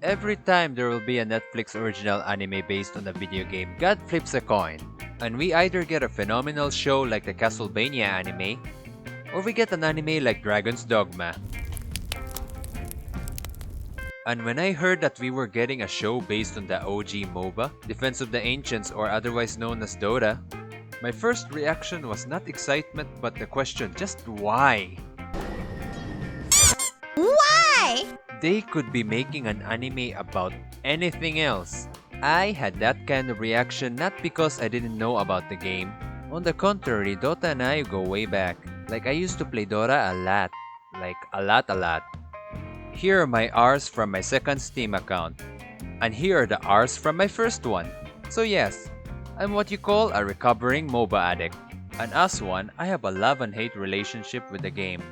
Every time there will be a Netflix original anime based on a video game, God flips a coin. And we either get a phenomenal show like the Castlevania anime, or we get an anime like Dragon's Dogma. And when I heard that we were getting a show based on the OG MOBA, Defense of the Ancients or otherwise known as Dota, my first reaction was not excitement but the question, just why? Why? They could be making an anime about anything else. I had that kind of reaction not because I didn't know about the game. On the contrary, Dota and I go way back. Like I used to play Dota a lot. Like a lot. Here are my R's from my second Steam account. And here are the R's from my first one. So yes, I'm what you call a recovering MOBA addict. And as one, I have a love and hate relationship with the game.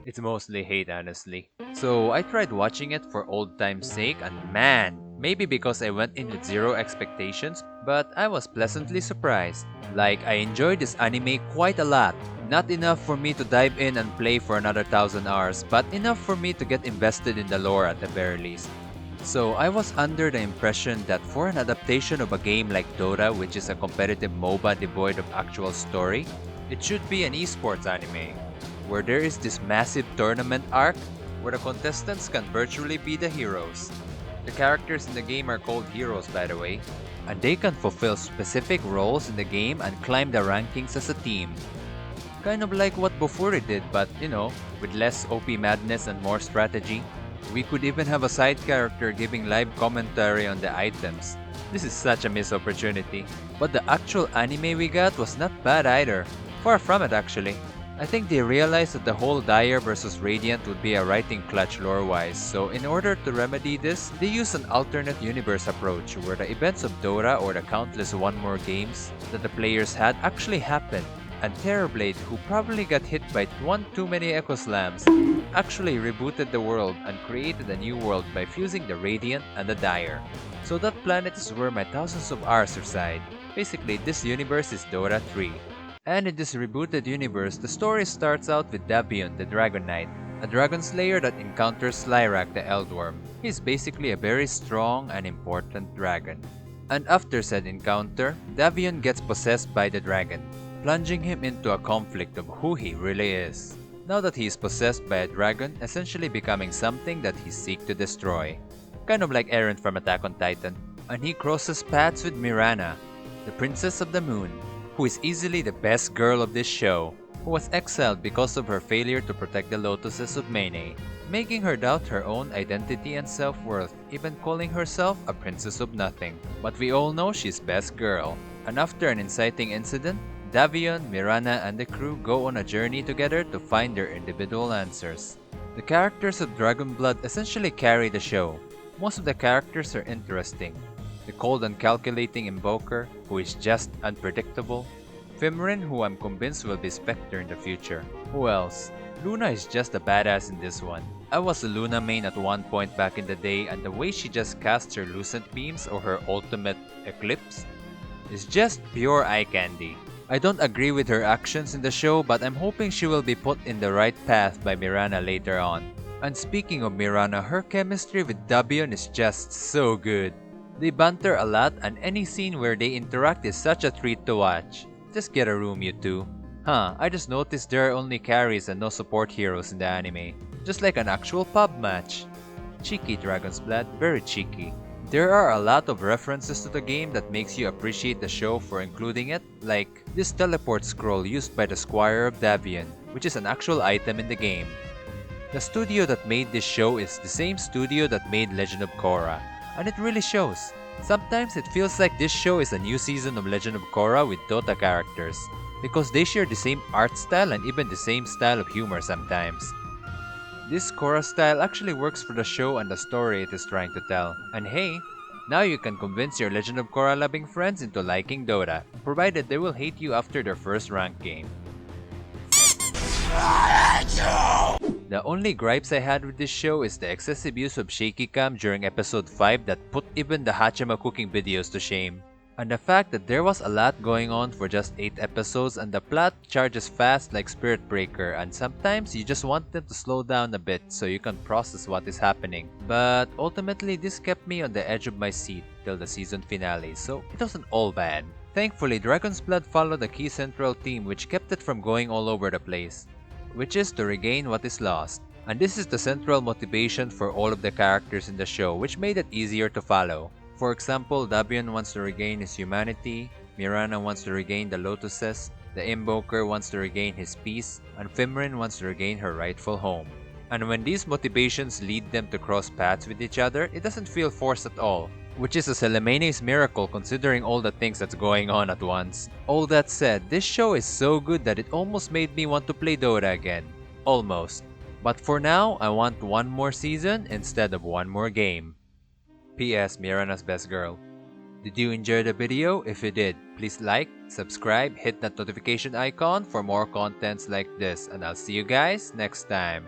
It's mostly hate honestly. So I tried watching it for old time's sake and man, maybe because I went in with zero expectations, but I was pleasantly surprised. Like I enjoyed this anime quite a lot. Not enough for me to dive in and play for another 1,000 hours, but enough for me to get invested in the lore at the very least. So I was under the impression that for an adaptation of a game like Dota, which is a competitive MOBA devoid of actual story, it should be an esports anime, where there is this massive tournament arc where the contestants can virtually be the heroes. The characters in the game are called heroes by the way, and they can fulfill specific roles in the game and climb the rankings as a team. Kind of like what Bofuri did, but with less OP madness and more strategy. We could even have a side character giving live commentary on the items. This is such a missed opportunity. But the actual anime we got was not bad either. Far from it actually. I think they realized that the whole Dire versus Radiant would be a writing clutch lore-wise, so in order to remedy this, they used an alternate universe approach where the events of Dota or the countless one more games that the players had actually happened, and Terrorblade, who probably got hit by one too many Echo Slams, actually rebooted the world and created a new world by fusing the Radiant and the Dire. So that planet is where my thousands of hours reside. Basically, this universe is Dota 3. And in this rebooted universe, the story starts out with Davion, the Dragon Knight, a dragon slayer that encounters Slyrak, the Eldworm. He is basically a very strong and important dragon. And after said encounter, Davion gets possessed by the dragon, plunging him into a conflict of who he really is. Now that he is possessed by a dragon, essentially becoming something that he seeks to destroy. Kind of like Eren from Attack on Titan. And he crosses paths with Mirana, the Princess of the Moon, who is easily the best girl of this show, who was exiled because of her failure to protect the lotuses of Mene, making her doubt her own identity and self-worth, even calling herself a princess of nothing. But we all know she's best girl. And after an inciting incident, Davion, Mirana, and the crew go on a journey together to find their individual answers. The characters of Dragon Blood essentially carry the show. Most of the characters are interesting. The cold and calculating Invoker, who is just unpredictable. Fimrin, who I'm convinced will be Spectre in the future. Who else? Luna is just a badass in this one. I was a Luna main at one point back in the day, and the way she just casts her Lucent Beams or her ultimate Eclipse is just pure eye candy. I don't agree with her actions in the show, but I'm hoping she will be put in the right path by Mirana later on. And speaking of Mirana, her chemistry with Davion is just so good. They banter a lot, and any scene where they interact is such a treat to watch. Just get a room, you two. I just noticed there are only carries and no support heroes in the anime. Just like an actual pub match. Cheeky, Dragon's Blood, very cheeky. There are a lot of references to the game that makes you appreciate the show for including it, like this teleport scroll used by the Squire of Davion, which is an actual item in the game. The studio that made this show is the same studio that made Legend of Korra, and it really shows. Sometimes it feels like this show is a new season of Legend of Korra with Dota characters, because they share the same art style and even the same style of humor sometimes. This Korra style actually works for the show and the story it is trying to tell. And hey, now you can convince your Legend of Korra loving friends into liking Dota, provided they will hate you after their first ranked game. The only gripes I had with this show is the excessive use of shaky cam during episode 5 that put even the Hachima cooking videos to shame. And the fact that there was a lot going on for just 8 episodes and the plot charges fast like Spirit Breaker, and sometimes you just want them to slow down a bit so you can process what is happening. But ultimately this kept me on the edge of my seat till the season finale, so it wasn't all bad. Thankfully, Dragon's Blood followed a key central theme which kept it from going all over the place, which is to regain what is lost. And this is the central motivation for all of the characters in the show, which made it easier to follow. For example, Dabion wants to regain his humanity, Mirana wants to regain the Lotuses, the Invoker wants to regain his peace, and Fimrin wants to regain her rightful home. And when these motivations lead them to cross paths with each other, it doesn't feel forced at all, which is a Celemene's miracle considering all the things that's going on at once. All that said, this show is so good that it almost made me want to play Dota again. Almost. But for now, I want one more season instead of one more game. P.S. Mirana's best girl. Did you enjoy the video? If you did, please like, subscribe, hit that notification icon for more contents like this, and I'll see you guys next time.